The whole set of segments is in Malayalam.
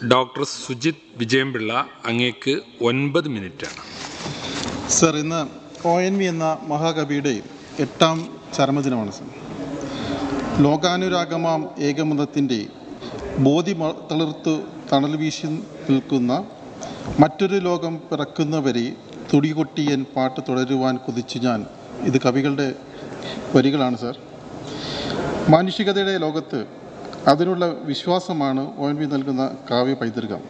ഡോക്ടർ സുജിത് വിജയംപിള്ള, അങ്ങേക്ക് 9 മിനിറ്റാണ്. സർ, ഇന്ന് ONV എന്ന മഹാകവിയുടെ 8ാം ചരമദിനമാണ് സർ. ലോകാനുരാഗമാം ഏകമതത്തിൻ്റെ ബോധി തളിർത്തു തണൽ വീശി നിൽക്കുന്ന മറ്റൊരു ലോകം പിറക്കുന്നവരെ തുടികൊട്ടിയൻ പാട്ട് തുടരുവാൻ കൊതിച്ചു ഞാൻ. ഇത് കവികളുടെ വരികളാണ് സർ. മാനുഷികതയുടെ ലോകത്ത് അതിനുള്ള വിശ്വാസമാണ് ONV നൽകുന്ന കാവ്യ പൈതൃകം.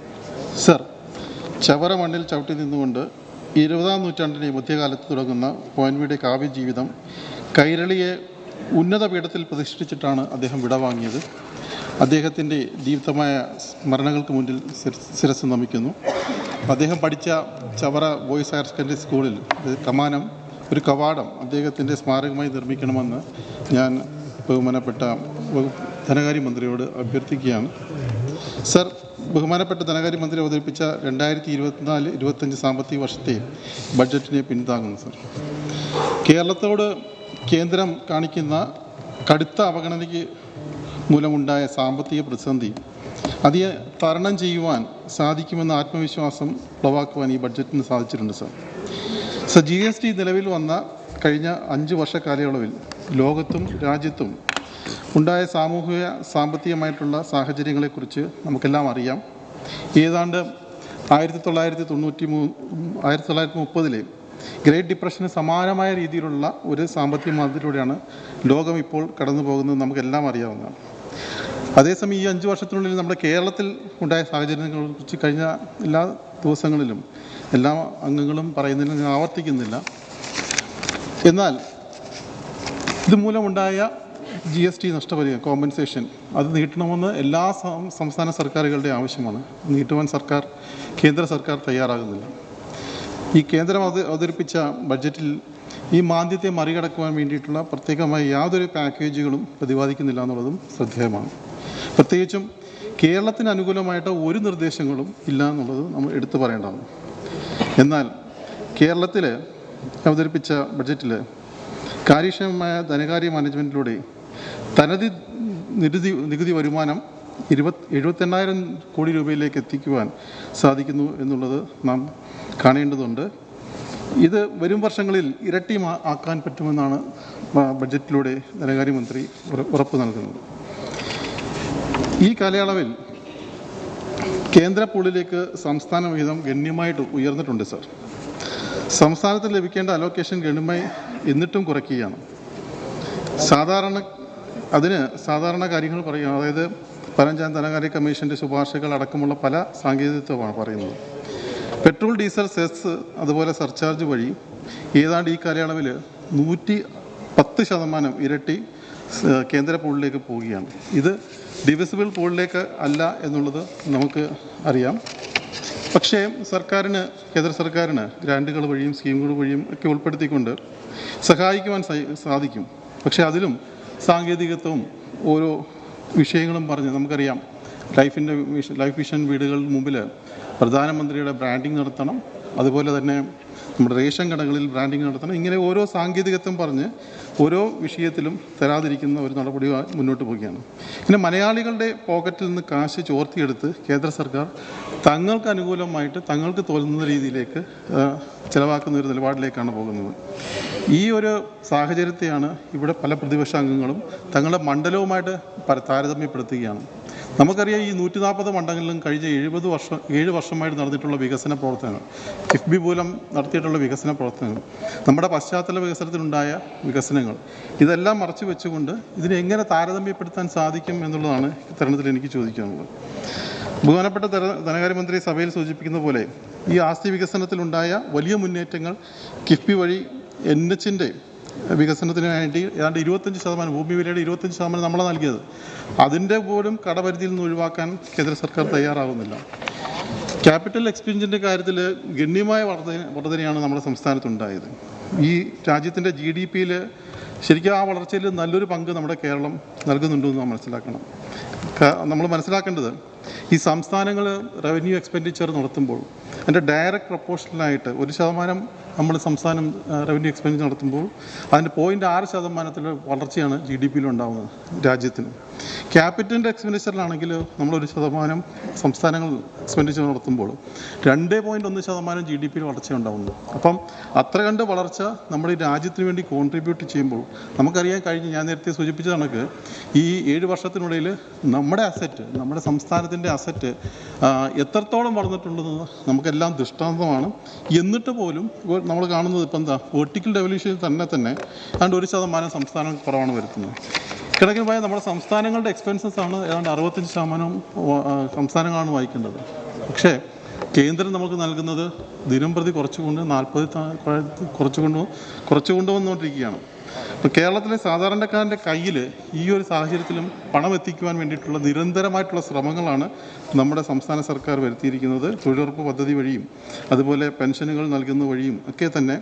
സർ, ചവറ മണ്ണിൽ ചവിട്ടി നിന്നുകൊണ്ട് 20ാം നൂറ്റാണ്ടിൻ്റെ മധ്യകാലത്ത് തുടങ്ങുന്ന ONVയുടെ കാവ്യജീവിതം കൈരളിയെ ഉന്നത പീഠത്തിൽ പ്രതിഷ്ഠിച്ചിട്ടാണ് അദ്ദേഹം വിടവാങ്ങിയത്. അദ്ദേഹത്തിൻ്റെ ദീപ്തമായ സ്മരണകൾക്ക് മുന്നിൽ ശിരസ്സ് നമിക്കുന്നു. അദ്ദേഹം പഠിച്ച ചവറ ബോയ്സ് ഹയർ സെക്കൻഡറി സ്കൂളിൽ കമാനം ഒരു കവാടം അദ്ദേഹത്തിൻ്റെ സ്മാരകമായി നിർമ്മിക്കണമെന്ന് ഞാൻ ബഹുമാനപ്പെട്ട ധനകാര്യമന്ത്രിയോട് അഭ്യർത്ഥിക്കുകയാണ്. സർ, ബഹുമാനപ്പെട്ട ധനകാര്യമന്ത്രി അവതരിപ്പിച്ച 2024-25 സാമ്പത്തിക വർഷത്തെ ബഡ്ജറ്റിനെ പിന്താങ്ങുന്നു. സർ, കേരളത്തോട് കേന്ദ്രം കാണിക്കുന്ന കടുത്ത അവഗണനയ്ക്ക് മൂലമുണ്ടായ സാമ്പത്തിക പ്രതിസന്ധി അതിനെ തരണം ചെയ്യുവാൻ സാധിക്കുമെന്ന ആത്മവിശ്വാസം ഉളവാക്കുവാൻ ഈ ബഡ്ജറ്റിന് സാധിച്ചിട്ടുണ്ട്. സർ, GST നിലവിൽ വന്ന കഴിഞ്ഞ 5 വർഷ കാലയളവിൽ ലോകത്തും രാജ്യത്തും ഉണ്ടായ സാമൂഹിക സാമ്പത്തികമായിട്ടുള്ള സാഹചര്യങ്ങളെക്കുറിച്ച് നമുക്കെല്ലാം അറിയാം. ഏതാണ്ട് 1930 ഗ്രേറ്റ് ഡിപ്രഷന് സമാനമായ രീതിയിലുള്ള ഒരു സാമ്പത്തിക മാന്ദ്യത്തിലൂടെയാണ് ലോകം ഇപ്പോൾ കടന്നു പോകുന്നത്, നമുക്കെല്ലാം അറിയാവുന്നതാണ്. അതേസമയം ഈ 5 വർഷത്തിനുള്ളിൽ നമ്മുടെ കേരളത്തിൽ ഉണ്ടായ സാഹചര്യങ്ങളെക്കുറിച്ച് കഴിഞ്ഞ എല്ലാ ദിവസങ്ങളിലും എല്ലാ അംഗങ്ങളും പറയുന്നതിന് ഞാൻ ആവർത്തിക്കുന്നില്ല. എന്നാൽ ഇതുമൂലമുണ്ടായ GST നഷ്ടപരിഹാരം കോമ്പൻസേഷൻ അത് നീട്ടണമെന്ന് എല്ലാ സംസ്ഥാന സർക്കാരുകളുടെ ആവശ്യമാണ്. നീട്ടുവാൻ കേന്ദ്ര സർക്കാർ തയ്യാറാകുന്നില്ല. ഈ കേന്ദ്രം അവതരിപ്പിച്ച ബഡ്ജറ്റിൽ ഈ മാന്ദ്യത്തെ മറികടക്കുവാൻ വേണ്ടിയിട്ടുള്ള പ്രത്യേകമായ യാതൊരു പാക്കേജുകളും പ്രതിപാദിക്കുന്നില്ല എന്നുള്ളതും ശ്രദ്ധേയമാണ്. പ്രത്യേകിച്ചും കേരളത്തിന് അനുകൂലമായിട്ട് ഒരു നിർദ്ദേശങ്ങളും ഇല്ല എന്നുള്ളത് നമ്മൾ എടുത്തു പറയേണ്ടതാണ്. എന്നാൽ കേരളത്തിൽ അവതരിപ്പിച്ച ബഡ്ജറ്റിൽ കാര്യക്ഷമമായ ധനകാര്യ മാനേജ്മെൻറ്റിലൂടെ തനത് നികുതി വരുമാനം 78,000 കോടി രൂപയിലേക്ക് എത്തിക്കുവാൻ സാധിക്കുന്നു എന്നുള്ളത് നാം കാണേണ്ടതുണ്ട്. ഇത് വരും വർഷങ്ങളിൽ ഇരട്ടി ആക്കാൻ പറ്റുമെന്നാണ് ബഡ്ജറ്റിലൂടെ ധനകാര്യമന്ത്രി ഉറപ്പ് നൽകുന്നത്. ഈ കാലയളവിൽ കേന്ദ്ര പൂളിലേക്ക് സംസ്ഥാന വിഹിതം ഗണ്യമായിട്ട് ഉയർന്നിട്ടുണ്ട്. സർ, സംസ്ഥാനത്തിന് ലഭിക്കേണ്ട അലോക്കേഷൻ ഗണ്യമായി എന്നിട്ടും കുറയ്ക്കുകയാണ്. സാധാരണ കാര്യങ്ങൾ പറയുക, അതായത് 15ാം ധനകാര്യ കമ്മീഷൻ്റെ ശുപാർശകൾ അടക്കമുള്ള പല സാങ്കേതികത്വമാണ് പറയുന്നത്. പെട്രോൾ ഡീസൽ സെസ് അതുപോലെ സർചാർജ് വഴി ഏതാണ്ട് ഈ കാലയളവിൽ 110% ഇരട്ടി കേന്ദ്ര പൂളിലേക്ക് പോവുകയാണ്. ഇത് ഡിവിസിബിൾ പൂളിലേക്ക് അല്ല എന്നുള്ളത് നമുക്ക് അറിയാം. പക്ഷേ കേന്ദ്ര സർക്കാരിന് ഗ്രാൻറ്റുകൾ വഴിയും സ്കീമുകൾ വഴിയും ഒക്കെ ഉൾപ്പെടുത്തിക്കൊണ്ട് സഹായിക്കുവാൻ സാധിക്കും. പക്ഷേ അതിലും സാങ്കേതികത്വവും ഓരോ വിഷയങ്ങളും പറഞ്ഞ് നമുക്കറിയാം. ലൈഫ് മിഷൻ വീടുകളുടെ മുമ്പിൽ പ്രധാനമന്ത്രിയുടെ ബ്രാൻഡിങ് നടത്തണം, അതുപോലെ തന്നെ നമ്മുടെ റേഷൻ കടകളിൽ ബ്രാൻഡിങ് നടത്തണം. ഇങ്ങനെ ഓരോ സാങ്കേതികത്വം പറഞ്ഞ് ഓരോ വിഷയത്തിലും തരാതിരിക്കുന്ന ഒരു നടപടി മുന്നോട്ട് പോവുകയാണ്. പിന്നെ മലയാളികളുടെ പോക്കറ്റിൽ നിന്ന് കാശ് ചോർത്തിയെടുത്ത് കേന്ദ്ര സർക്കാർ തങ്ങൾക്ക് അനുകൂലമായിട്ട് തങ്ങൾക്ക് തോന്നുന്ന രീതിയിലേക്ക് ചിലവാക്കുന്ന ഒരു നിലപാടിലേക്കാണ് പോകുന്നത്. ഈ ഒരു സാഹചര്യത്തെയാണ് ഇവിടെ പല പ്രതിപക്ഷ അംഗങ്ങളും തങ്ങളുടെ മണ്ഡലവുമായിട്ട് താരതമ്യപ്പെടുത്തുകയാണ്. നമുക്കറിയാം, ഈ 140 മണ്ഡലങ്ങളിലും കഴിഞ്ഞ 7 വർഷമായിട്ട് നടന്നിട്ടുള്ള വികസന പ്രവർത്തനങ്ങൾ, കിഫ്ബി മൂലം നടത്തിയിട്ടുള്ള വികസന പ്രവർത്തനങ്ങൾ, നമ്മുടെ പശ്ചാത്തല വികസനത്തിലുണ്ടായ വികസനങ്ങൾ, ഇതെല്ലാം മറച്ചു വെച്ചുകൊണ്ട് ഇതിനെ എങ്ങനെ താരതമ്യപ്പെടുത്താൻ സാധിക്കും എന്നുള്ളതാണ് ഇത്തരണത്തിൽ എനിക്ക് ചോദിക്കാനുള്ളത്. ബഹുമാനപ്പെട്ട ധനകാര്യമന്ത്രി സഭയിൽ സൂചിപ്പിക്കുന്ന പോലെ ഈ ആസ്തി വികസനത്തിലുണ്ടായ വലിയ മുന്നേറ്റങ്ങൾ കിഫ്ബി വഴി NHൻ്റെ വികസനത്തിന് വേണ്ടി ഏതാണ്ട് 25% ഭൂമി വിലയുടെ 25% നമ്മളെ നൽകിയത്, അതിൻ്റെ പോലും കടപരിധിയിൽ നിന്ന് ഒഴിവാക്കാൻ കേന്ദ്ര സർക്കാർ തയ്യാറാകുന്നില്ല. ക്യാപിറ്റൽ എക്സ്പെൻഡിച്ചറിൻ്റെ കാര്യത്തിൽ ഗണ്യമായ വർധനയാണ് നമ്മുടെ സംസ്ഥാനത്തുണ്ടായത്. ഈ രാജ്യത്തിൻ്റെ GDPയിൽ ശരിക്കും ആ വളർച്ചയിൽ നല്ലൊരു പങ്ക് നമ്മുടെ കേരളം നൽകുന്നുണ്ടെന്ന് നാം മനസ്സിലാക്കണം. നമ്മൾ മനസ്സിലാക്കേണ്ടത്, ഈ സംസ്ഥാനങ്ങൾ റവന്യൂ എക്സ്പെൻഡിച്ചർ നടത്തുമ്പോൾ അതിൻ്റെ ഡയറക്റ്റ് പ്രൊപ്പോർഷണലായിട്ട് 1% നമ്മൾ സംസ്ഥാനം റവന്യൂ എക്സ്പെൻഡിച്ചർ നടത്തുമ്പോൾ അതിൻ്റെ 0.6% വളർച്ചയാണ് GDP ഉണ്ടാകുന്നത് രാജ്യത്തിന്. ക്യാപിറ്റൽ എക്സ്പെൻഡിച്ചറിലാണെങ്കിൽ നമ്മളൊരു ശതമാനം സംസ്ഥാനങ്ങൾ എക്സ്പെൻഡിച്ചർ നടത്തുമ്പോൾ 2.1% GDP വളർച്ച ഉണ്ടാകുന്നു. അപ്പം അത്ര കണ്ട് വളർച്ച നമ്മുടെ ഈ രാജ്യത്തിന് വേണ്ടി കോൺട്രിബ്യൂട്ട് ചെയ്യുമ്പോൾ നമുക്കറിയാൻ ഞാൻ നേരത്തെ സൂചിപ്പിച്ച കണക്ക് ഈ 7 വർഷത്തിനിടയിൽ നമ്മുടെ നമ്മുടെ സംസ്ഥാനത്തിൻ്റെ അസറ്റ് എത്രത്തോളം വളർന്നിട്ടുണ്ടെന്ന് നമുക്കെല്ലാം ദൃഷ്ടാന്തമാണ്. എന്നിട്ട് പോലും നമ്മൾ കാണുന്നത് ഇപ്പം വെർട്ടിക്കൽ ഡെവല്യൂഷനിൽ തന്നെ ഏതാണ്ട് 1% സംസ്ഥാനം കുറവാണ് വരുത്തുന്നത്. കിഴക്കൻ പോയാൽ നമ്മുടെ സംസ്ഥാനങ്ങളുടെ എക്സ്പെൻസസ് ആണ് ഏതാണ്ട് 65% സംസ്ഥാനങ്ങളാണ് വഹിക്കേണ്ടത്. പക്ഷേ കേന്ദ്രം നമുക്ക് നൽകുന്നത് ദിനം പ്രതി കുറച്ചുകൊണ്ട് 40 കുറച്ചു കൊണ്ടുവന്നുകൊണ്ടിരിക്കുകയാണ്. ഇപ്പോൾ കേരളത്തിലെ സാധാരണക്കാരൻ്റെ കയ്യിൽ ഈ ഒരു സാഹചര്യത്തിലും പണം എത്തിക്കുവാൻ വേണ്ടിയിട്ടുള്ള നിരന്തരമായിട്ടുള്ള ശ്രമങ്ങളാണ് നമ്മുടെ സംസ്ഥാന സർക്കാർ വരുത്തിയിരിക്കുന്നത്. തൊഴിലുറപ്പ് പദ്ധതി വഴിയും അതുപോലെ പെൻഷനുകൾ നൽകുന്ന വഴിയും ഒക്കെ തന്നെ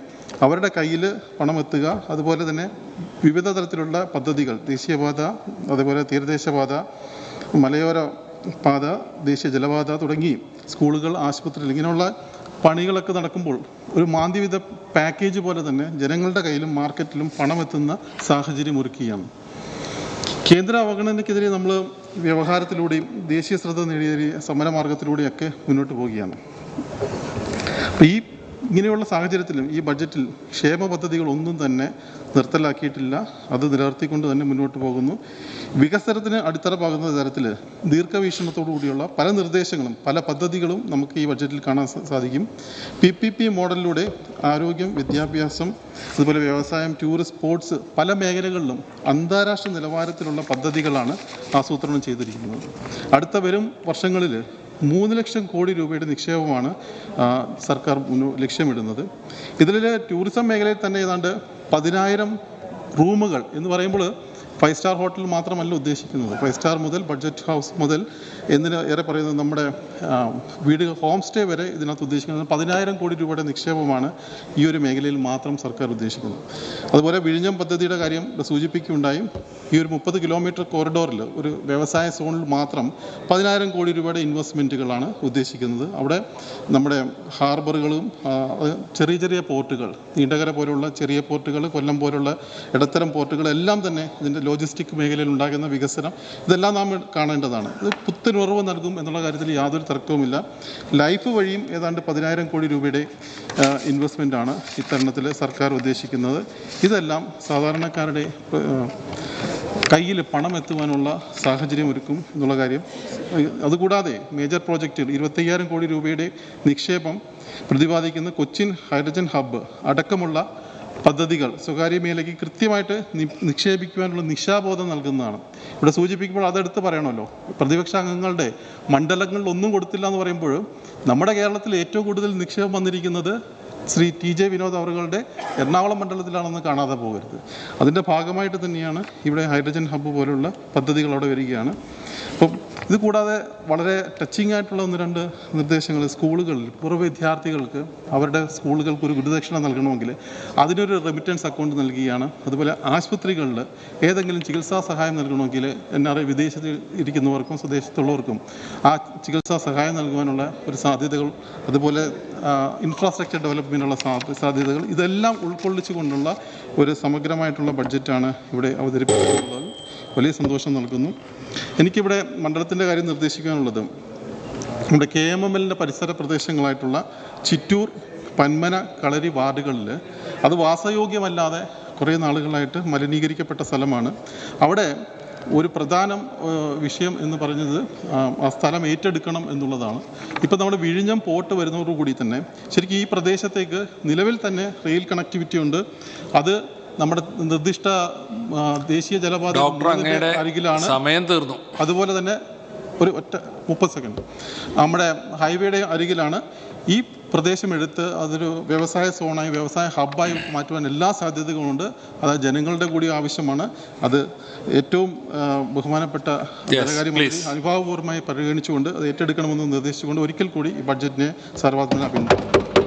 അവരുടെ കയ്യിൽ പണം എത്തുക. അതുപോലെ തന്നെ വിവിധ തരത്തിലുള്ള പദ്ധതികൾ, ദേശീയപാത, അതുപോലെ തീരദേശപാത, മലയോര പാത, ദേശീയ ജലപാത തുടങ്ങി സ്കൂളുകൾ, ആശുപത്രികൾ ഇങ്ങനെയുള്ള പണികളൊക്കെ നടക്കുമ്പോൾ ഒരു മാന്ദ്യവിധ പാക്കേജ് പോലെ തന്നെ ജനങ്ങളുടെ കയ്യിലും മാർക്കറ്റിലും പണമെത്തുന്ന സാഹചര്യം ഒരുക്കുകയാണ്. കേന്ദ്ര അവഗണനയ്ക്കെതിരെ നമ്മൾ വ്യവഹാരത്തിലൂടെയും ദേശീയ ശ്രദ്ധ നേടിയ സമരമാർഗത്തിലൂടെയൊക്കെ മുന്നോട്ട് പോവുകയാണ്. അപ്പോൾ ഇങ്ങനെയുള്ള സാഹചര്യത്തിലും ഈ ബഡ്ജറ്റിൽ ക്ഷേമ പദ്ധതികൾ ഒന്നും തന്നെ നിർത്തലാക്കിയിട്ടില്ല. അത് നിലനിർത്തിക്കൊണ്ട് തന്നെ മുന്നോട്ട് പോകുന്നു. വികസനത്തിന് അടിത്തറ പാകുന്ന തരത്തിൽ ദീർഘവീക്ഷണത്തോടു കൂടിയുള്ള പല നിർദ്ദേശങ്ങളും പല പദ്ധതികളും നമുക്ക് ഈ ബഡ്ജറ്റിൽ കാണാൻ സാധിക്കും. PPP മോഡലിലൂടെ ആരോഗ്യം, വിദ്യാഭ്യാസം, അതുപോലെ വ്യവസായം, ടൂറിസ്റ്റ്, സ്പോർട്സ് പല മേഖലകളിലും അന്താരാഷ്ട്ര നിലവാരത്തിലുള്ള പദ്ധതികളാണ് ആസൂത്രണം ചെയ്തിരിക്കുന്നത്. അടുത്ത വരും വർഷങ്ങളിൽ 3 ലക്ഷം കോടി രൂപയുടെ നിക്ഷേപമാണ് സർക്കാർ ലക്ഷ്യമിടുന്നത്. ഇതിൽ ടൂറിസം മേഖലയിൽ തന്നെ ഏതാണ്ട് 10,000 റൂമുകൾ എന്ന് പറയുമ്പോൾ 5 സ്റ്റാർ ഹോട്ടൽ മാത്രമല്ല ഉദ്ദേശിക്കുന്നത്. 5 സ്റ്റാർ മുതൽ ബഡ്ജറ്റ് ഹൗസ് മുതൽ ഏറെ പറയുന്നത് നമ്മുടെ വീട്, ഹോം സ്റ്റേ വരെ ഇതിനകത്ത് ഉദ്ദേശിക്കുന്നത് 10,000 കോടി രൂപയുടെ നിക്ഷേപമാണ് ഈ ഒരു മേഖലയിൽ മാത്രം സർക്കാർ ഉദ്ദേശിക്കുന്നത്. അതുപോലെ വിഴിഞ്ഞം പദ്ധതിയുടെ കാര്യം സൂചിപ്പിക്കുകയുണ്ടായും. ഈ ഒരു 30 കിലോമീറ്റർ കോറിഡോറിൽ ഒരു വ്യവസായ സോണിൽ മാത്രം 10,000 കോടി രൂപയുടെ ഇൻവെസ്റ്റ്മെൻറ്റുകളാണ് ഉദ്ദേശിക്കുന്നത്. അവിടെ നമ്മുടെ ഹാർബറുകളും ചെറിയ ചെറിയ പോർട്ടുകൾ, നീണ്ടകര പോലുള്ള ചെറിയ പോർട്ടുകൾ, കൊല്ലം പോലുള്ള ഇടത്തരം പോർട്ടുകൾ എല്ലാം തന്നെ ഇതിൻ്റെ ലോജിസ്റ്റിക് മേഖലയിൽ ഉണ്ടാകുന്ന വികസനം ഇതെല്ലാം നാം കാണേണ്ടതാണ്. ഇത് പുത്തനുറവ് നൽകും എന്നുള്ള കാര്യത്തിൽ യാതൊരു തർക്കവുമില്ല. ലൈഫ് വഴിയും ഏതാണ്ട് 10,000 കോടി രൂപയുടെ ഇൻവെസ്റ്റ്മെൻറ്റാണ് ഇത്തരണത്തിൽ സർക്കാർ ഉദ്ദേശിക്കുന്നത്. ഇതെല്ലാം സാധാരണക്കാരുടെ കയ്യിൽ പണം എത്തുവാനുള്ള സാഹചര്യം ഒരുക്കും എന്നുള്ള കാര്യം. അതുകൂടാതെ മേജർ പ്രോജക്റ്റുകൾ 25,000 കോടി രൂപയുടെ നിക്ഷേപം പ്രതിപാദിക്കുന്ന കൊച്ചിൻ ഹൈഡ്രജൻ ഹബ്ബ് അടക്കമുള്ള പദ്ധതികൾ സ്വകാര്യ മേഖലയ്ക്ക് കൃത്യമായിട്ട് നിക്ഷേപിക്കുവാനുള്ള നിശാബോധം നൽകുന്നതാണ്. ഇവിടെ സൂചിപ്പിക്കുമ്പോൾ അതെടുത്ത് പറയണമല്ലോ. പ്രതിപക്ഷ അംഗങ്ങളുടെ മണ്ഡലങ്ങളിൽ ഒന്നും കൊടുത്തില്ല എന്ന് പറയുമ്പോൾ നമ്മുടെ കേരളത്തിൽ ഏറ്റവും കൂടുതൽ നിക്ഷേപം വന്നിരിക്കുന്നത് ശ്രീ TJ വിനോദ് അവരുടെ എറണാകുളം മണ്ഡലത്തിലാണെന്ന് കാണാതെ പോകരുത്. അതിൻ്റെ ഭാഗമായിട്ട് തന്നെയാണ് ഇവിടെ ഹൈഡ്രജൻ ഹബ്ബ് പോലുള്ള പദ്ധതികൾ അവിടെ വരികയാണ്. അപ്പം ഇത് കൂടാതെ വളരെ ടച്ചിങ് ആയിട്ടുള്ള 1-2 നിർദ്ദേശങ്ങൾ, സ്കൂളുകളിൽ പൂർവ്വ വിദ്യാർത്ഥികൾക്ക് അവരുടെ സ്കൂളുകൾക്ക് ഒരു ഗുരുദക്ഷിണ നൽകണമെങ്കിൽ അതിനൊരു റെമിറ്റൻസ് അക്കൗണ്ട് നൽകുകയാണ്. അതുപോലെ ആശുപത്രികളിൽ ഏതെങ്കിലും ചികിത്സാ സഹായം നൽകണമെങ്കിൽ NRI വിദേശത്ത് ഇരിക്കുന്നവർക്കും സ്വദേശത്തുള്ളവർക്കും ആ ചികിത്സാ സഹായം നൽകുവാനുള്ള ഒരു സാധ്യതകൾ, അതുപോലെ ഇൻഫ്രാസ്ട്രക്ചർ ഡെവലപ്മെൻറ്റിനുള്ള സാധ്യതകൾ ഇതെല്ലാം ഉൾക്കൊള്ളിച്ചുകൊണ്ടുള്ള ഒരു സമഗ്രമായിട്ടുള്ള ബഡ്ജറ്റാണ് ഇവിടെ അവതരിപ്പിച്ചിട്ടുള്ളത്. വലിയ സന്തോഷം നൽകുന്നു. എനിക്കിവിടെ മണ്ഡലത്തിൻ്റെ കാര്യം നിർദ്ദേശിക്കാനുള്ളത് നമ്മുടെ KMML പരിസര പ്രദേശങ്ങളായിട്ടുള്ള ചിറ്റൂർ, പന്മന, കളരി വാർഡുകളിൽ അത് വാസയോഗ്യമല്ലാതെ കുറേ നാളുകളായിട്ട് മലിനീകരിക്കപ്പെട്ട സ്ഥലമാണ്. അവിടെ ഒരു പ്രധാന വിഷയം എന്ന് പറഞ്ഞത് ആ സ്ഥലം ഏറ്റെടുക്കണം എന്നുള്ളതാണ്. ഇപ്പോൾ നമ്മുടെ വിഴിഞ്ഞം പോർട്ട് വരുന്നതോടുകൂടി തന്നെ ശരിക്കും ഈ പ്രദേശത്തേക്ക് നിലവിൽ തന്നെ റെയിൽ കണക്ടിവിറ്റി ഉണ്ട്. അത് നമ്മുടെ നിർദ്ദിഷ്ട ദേശീയ ജലപാത അരികിലാണ്. സമയം തീർന്നു. അതുപോലെ തന്നെ ഒരു 30 സെക്കൻഡ് നമ്മുടെ ഹൈവേയുടെ അരികിലാണ്. ഈ പ്രദേശം എടുത്ത് അതൊരു വ്യവസായ സോണായി, വ്യവസായ ഹബ്ബായി മാറ്റുവാൻ എല്ലാ സാധ്യതകളുമുണ്ട്. അത് ജനങ്ങളുടെ കൂടി ആവശ്യമാണ്. അത് ഏറ്റവും ബഹുമാനപ്പെട്ട ധനകാര്യമന്ത്രി അനുഭാവപൂർവ്വമായി പരിഗണിച്ചുകൊണ്ട് അത് ഏറ്റെടുക്കണമെന്ന് നിർദ്ദേശിച്ചുകൊണ്ട് ഒരിക്കൽ കൂടി ഈ ബഡ്ജറ്റിനെ സർവാത്മന അഭിനന്ദിക്കുന്നു.